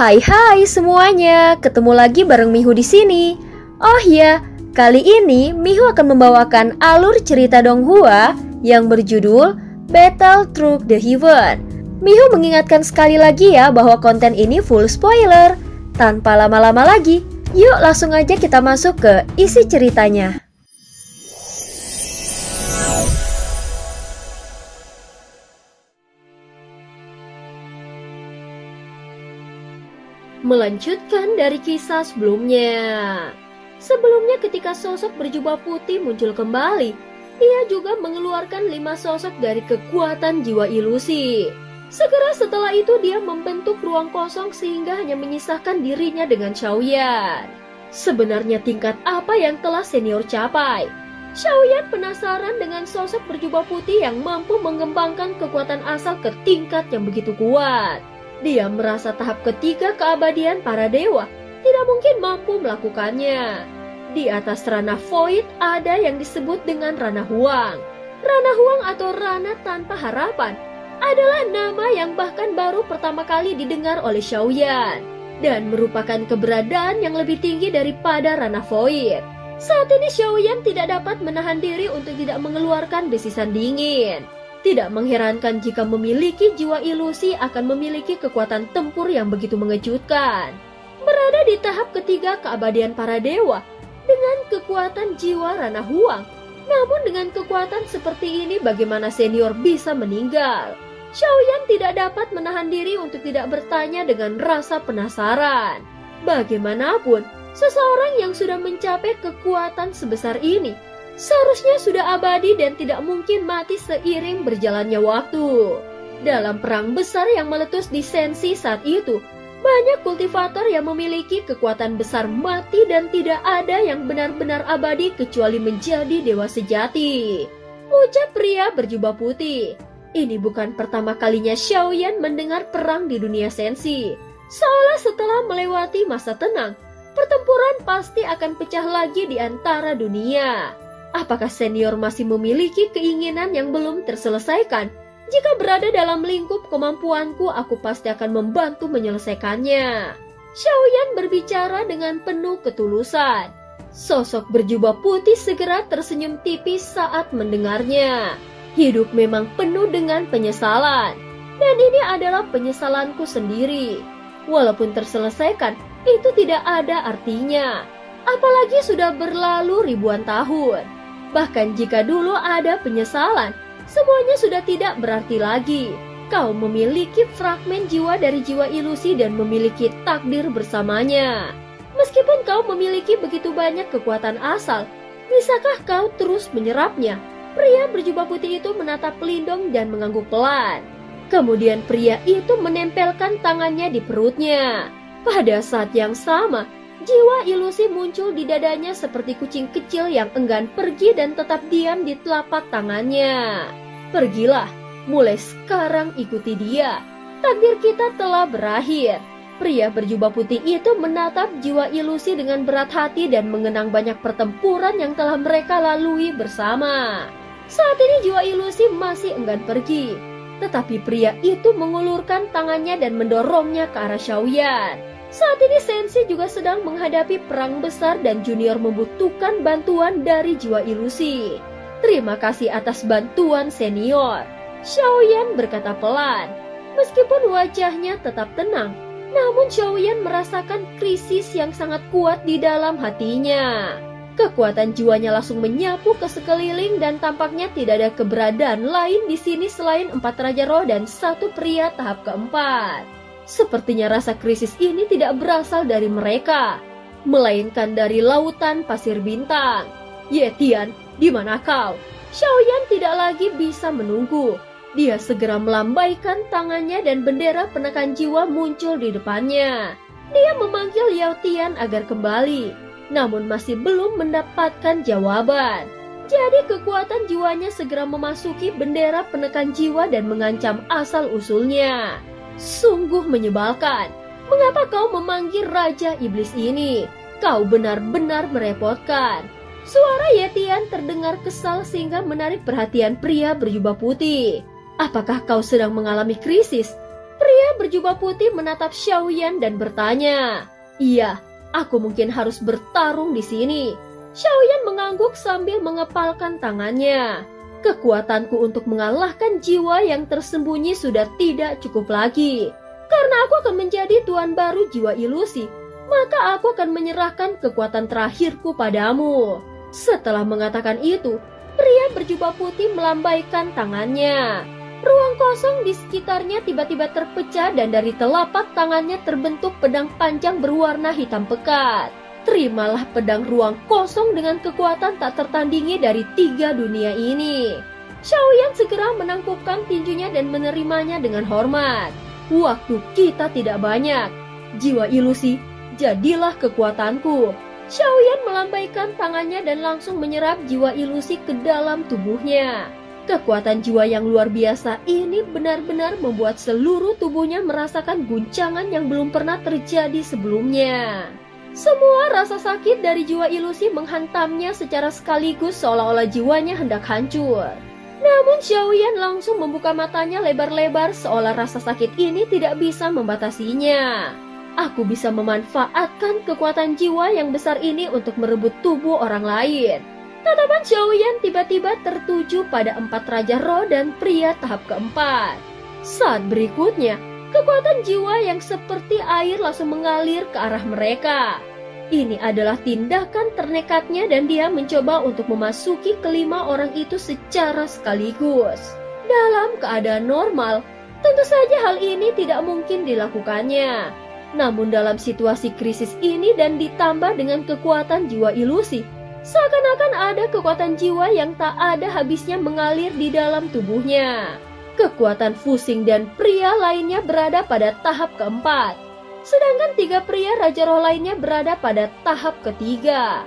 Hai semuanya, ketemu lagi bareng Mihu di sini. Oh ya, kali ini Mihu akan membawakan alur cerita Donghua yang berjudul Battle Through the Heaven. Mihu mengingatkan sekali lagi ya bahwa konten ini full spoiler. Tanpa lama-lama lagi, yuk langsung aja kita masuk ke isi ceritanya. Melanjutkan dari kisah sebelumnya. Sebelumnya ketika sosok berjubah putih muncul kembali, ia juga mengeluarkan 5 sosok dari kekuatan jiwa ilusi. Segera setelah itu dia membentuk ruang kosong sehingga hanya menyisahkan dirinya dengan Xiaoyan. Sebenarnya tingkat apa yang telah senior capai? Xiaoyan penasaran dengan sosok berjubah putih yang mampu mengembangkan kekuatan asal ke tingkat yang begitu kuat. Dia merasa tahap ketiga keabadian para dewa tidak mungkin mampu melakukannya. Di atas ranah void ada yang disebut dengan ranah huang. Ranah huang atau ranah tanpa harapan adalah nama yang bahkan baru pertama kali didengar oleh Xiaoyan dan merupakan keberadaan yang lebih tinggi daripada ranah void. Saat ini Xiaoyan tidak dapat menahan diri untuk tidak mengeluarkan desisan dingin. Tidak mengherankan jika memiliki jiwa ilusi akan memiliki kekuatan tempur yang begitu mengejutkan. Berada di tahap ketiga keabadian para dewa dengan kekuatan jiwa ranah huang. Namun dengan kekuatan seperti ini bagaimana senior bisa meninggal? Xiaoyan tidak dapat menahan diri untuk tidak bertanya dengan rasa penasaran. Bagaimanapun, seseorang yang sudah mencapai kekuatan sebesar ini seharusnya sudah abadi dan tidak mungkin mati seiring berjalannya waktu. Dalam perang besar yang meletus di Sensi saat itu, banyak kultivator yang memiliki kekuatan besar mati dan tidak ada yang benar-benar abadi kecuali menjadi dewa sejati. Ucap pria berjubah putih. Ini bukan pertama kalinya Xiaoyan mendengar perang di dunia Sensi. Seolah setelah melewati masa tenang, pertempuran pasti akan pecah lagi di antara dunia. Apakah senior masih memiliki keinginan yang belum terselesaikan? Jika berada dalam lingkup kemampuanku, aku pasti akan membantu menyelesaikannya. Xiaoyan berbicara dengan penuh ketulusan. Sosok berjubah putih segera tersenyum tipis saat mendengarnya. Hidup memang penuh dengan penyesalan. Dan ini adalah penyesalanku sendiri. Walaupun terselesaikan, itu tidak ada artinya. Apalagi sudah berlalu ribuan tahun. Bahkan jika dulu ada penyesalan, semuanya sudah tidak berarti lagi. Kau memiliki fragmen jiwa dari jiwa ilusi dan memiliki takdir bersamanya. Meskipun kau memiliki begitu banyak kekuatan asal, bisakah kau terus menyerapnya? Pria berjubah putih itu menatap Lindong dan mengangguk pelan. Kemudian pria itu menempelkan tangannya di perutnya. Pada saat yang sama, jiwa ilusi muncul di dadanya seperti kucing kecil yang enggan pergi dan tetap diam di telapak tangannya. Pergilah, mulai sekarang ikuti dia. Takdir kita telah berakhir. Pria berjubah putih itu menatap jiwa ilusi dengan berat hati dan mengenang banyak pertempuran yang telah mereka lalui bersama. Saat ini jiwa ilusi masih enggan pergi. Tetapi pria itu mengulurkan tangannya dan mendorongnya ke arah Xiaoyan. Saat ini Sensi juga sedang menghadapi perang besar dan junior membutuhkan bantuan dari jiwa ilusi. Terima kasih atas bantuan senior, Xiaoyan berkata pelan. Meskipun wajahnya tetap tenang, namun Xiaoyan merasakan krisis yang sangat kuat di dalam hatinya. Kekuatan jiwanya langsung menyapu ke sekeliling dan tampaknya tidak ada keberadaan lain di sini selain 4 Raja Roh dan 1 pria tahap keempat. Sepertinya rasa krisis ini tidak berasal dari mereka, melainkan dari lautan pasir bintang. Ye Tian, di mana kau? Xiaoyan tidak lagi bisa menunggu. Dia segera melambaikan tangannya dan bendera penekan jiwa muncul di depannya. Dia memanggil Yao Tian agar kembali, namun masih belum mendapatkan jawaban. Jadi kekuatan jiwanya segera memasuki bendera penekan jiwa dan mengancam asal-usulnya. Sungguh menyebalkan. Mengapa kau memanggil Raja Iblis ini? Kau benar-benar merepotkan. Suara Yetian terdengar kesal sehingga menarik perhatian pria berjubah putih. Apakah kau sedang mengalami krisis? Pria berjubah putih menatap Xiaoyan dan bertanya, "Iya, aku mungkin harus bertarung di sini." Xiaoyan mengangguk sambil mengepalkan tangannya. "Kekuatanku untuk mengalahkan jiwa yang tersembunyi sudah tidak cukup lagi. Karena aku akan menjadi tuan baru jiwa ilusi, maka aku akan menyerahkan kekuatan terakhirku padamu." Setelah mengatakan itu, pria berjubah putih melambaikan tangannya. Ruang kosong di sekitarnya tiba-tiba terpecah dan dari telapak tangannya terbentuk pedang panjang berwarna hitam pekat. Terimalah pedang ruang kosong dengan kekuatan tak tertandingi dari 3 dunia ini. Xiaoyan segera menangkupkan tinjunya dan menerimanya dengan hormat. "Waktu kita tidak banyak. Jiwa ilusi, jadilah kekuatanku." Xiaoyan melambaikan tangannya dan langsung menyerap jiwa ilusi ke dalam tubuhnya. Kekuatan jiwa yang luar biasa ini benar-benar membuat seluruh tubuhnya merasakan guncangan yang belum pernah terjadi sebelumnya. Semua rasa sakit dari jiwa ilusi menghantamnya secara sekaligus seolah-olah jiwanya hendak hancur. Namun Xiaoyan langsung membuka matanya lebar-lebar seolah rasa sakit ini tidak bisa membatasinya. "Aku bisa memanfaatkan kekuatan jiwa yang besar ini untuk merebut tubuh orang lain." Tatapan Xiaoyan tiba-tiba tertuju pada 4 raja roh dan pria tahap keempat. Saat berikutnya, kekuatan jiwa yang seperti air langsung mengalir ke arah mereka. Ini adalah tindakan ternekatnya dan dia mencoba untuk memasuki kelima orang itu secara sekaligus. Dalam keadaan normal, tentu saja hal ini tidak mungkin dilakukannya. Namun dalam situasi krisis ini dan ditambah dengan kekuatan jiwa ilusi, seakan-akan ada kekuatan jiwa yang tak ada habisnya mengalir di dalam tubuhnya. Kekuatan Fusing dan pria lainnya berada pada tahap keempat, sedangkan 3 pria raja roh lainnya berada pada tahap ketiga.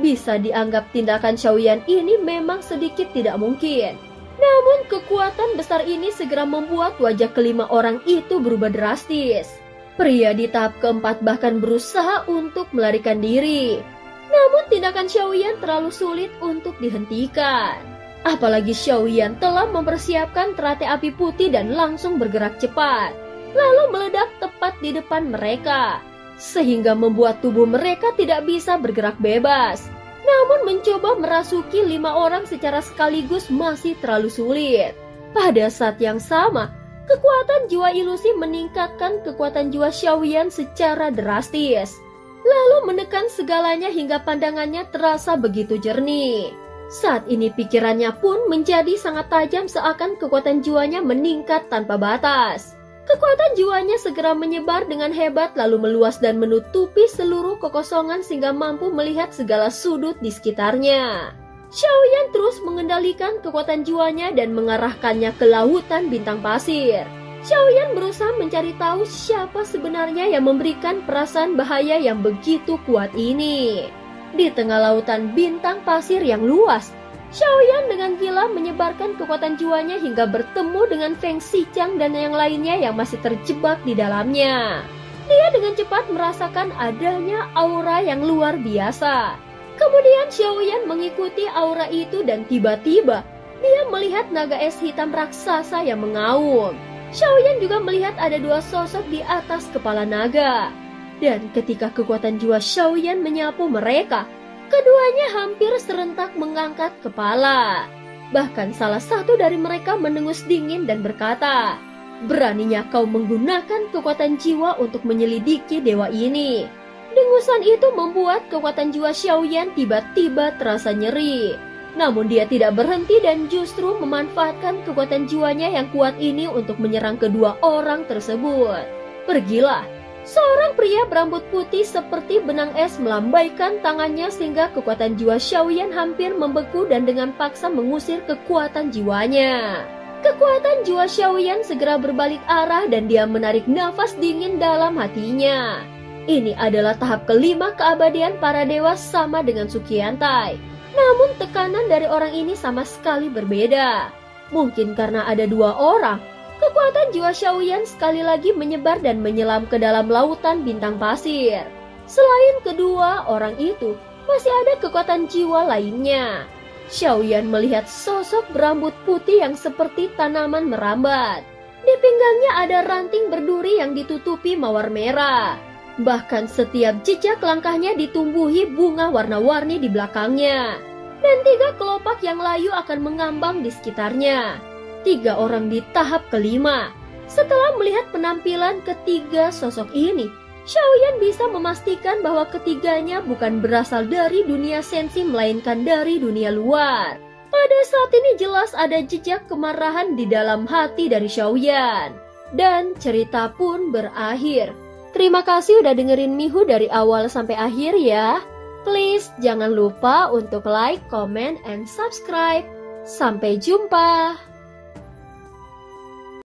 Bisa dianggap tindakan Xiaoyan ini memang sedikit tidak mungkin. Namun kekuatan besar ini segera membuat wajah kelima orang itu berubah drastis. Pria di tahap keempat bahkan berusaha untuk melarikan diri. Namun tindakan Xiaoyan terlalu sulit untuk dihentikan. Apalagi Xiaoyan telah mempersiapkan teratai api putih dan langsung bergerak cepat, lalu meledak tepat di depan mereka, sehingga membuat tubuh mereka tidak bisa bergerak bebas. Namun mencoba merasuki 5 orang secara sekaligus masih terlalu sulit. Pada saat yang sama, kekuatan jiwa ilusi meningkatkan kekuatan jiwa Xiaoyan secara drastis, lalu menekan segalanya hingga pandangannya terasa begitu jernih. Saat ini pikirannya pun menjadi sangat tajam seakan kekuatan jiwanya meningkat tanpa batas. Kekuatan jiwanya segera menyebar dengan hebat lalu meluas dan menutupi seluruh kekosongan sehingga mampu melihat segala sudut di sekitarnya. Xiaoyan terus mengendalikan kekuatan jiwanya dan mengarahkannya ke lautan bintang pasir. Xiaoyan berusaha mencari tahu siapa sebenarnya yang memberikan perasaan bahaya yang begitu kuat ini. Di tengah lautan bintang pasir yang luas, Xiaoyan dengan gila menyebarkan kekuatan jiwanya hingga bertemu dengan Feng Xichang dan yang lainnya yang masih terjebak di dalamnya. Dia dengan cepat merasakan adanya aura yang luar biasa. Kemudian Xiaoyan mengikuti aura itu dan tiba-tiba dia melihat naga es hitam raksasa yang mengaum. Xiaoyan juga melihat ada 2 sosok di atas kepala naga. Dan ketika kekuatan jiwa Xiaoyan menyapu mereka, keduanya hampir serentak mengangkat kepala. Bahkan salah satu dari mereka mendengus dingin dan berkata, "Beraninya kau menggunakan kekuatan jiwa untuk menyelidiki dewa ini." Dengusan itu membuat kekuatan jiwa Xiaoyan tiba-tiba terasa nyeri. Namun dia tidak berhenti dan justru memanfaatkan kekuatan jiwanya yang kuat ini untuk menyerang kedua orang tersebut. Pergilah. Seorang pria berambut putih seperti benang es melambaikan tangannya sehingga kekuatan jiwa Xiaoyan hampir membeku dan dengan paksa mengusir kekuatan jiwanya. Kekuatan jiwa Xiaoyan segera berbalik arah dan dia menarik nafas dingin dalam hatinya. Ini adalah tahap kelima keabadian para dewa sama dengan Suqiantai. Namun tekanan dari orang ini sama sekali berbeda. Mungkin karena ada 2 orang, kekuatan jiwa Xiaoyan sekali lagi menyebar dan menyelam ke dalam lautan bintang pasir. Selain kedua orang itu, masih ada kekuatan jiwa lainnya. Xiaoyan melihat sosok berambut putih yang seperti tanaman merambat. Di pinggangnya ada ranting berduri yang ditutupi mawar merah. Bahkan setiap jejak langkahnya ditumbuhi bunga warna-warni di belakangnya. Dan 3 kelopak yang layu akan mengambang di sekitarnya. 3 orang di tahap kelima. Setelah melihat penampilan ketiga sosok ini, Xiaoyan bisa memastikan bahwa ketiganya bukan berasal dari dunia sensi melainkan dari dunia luar. Pada saat ini jelas ada jejak kemarahan di dalam hati dari Xiaoyan. Dan cerita pun berakhir. Terima kasih udah dengerin Mihu dari awal sampai akhir ya. Please jangan lupa untuk like, comment, and subscribe. Sampai jumpa.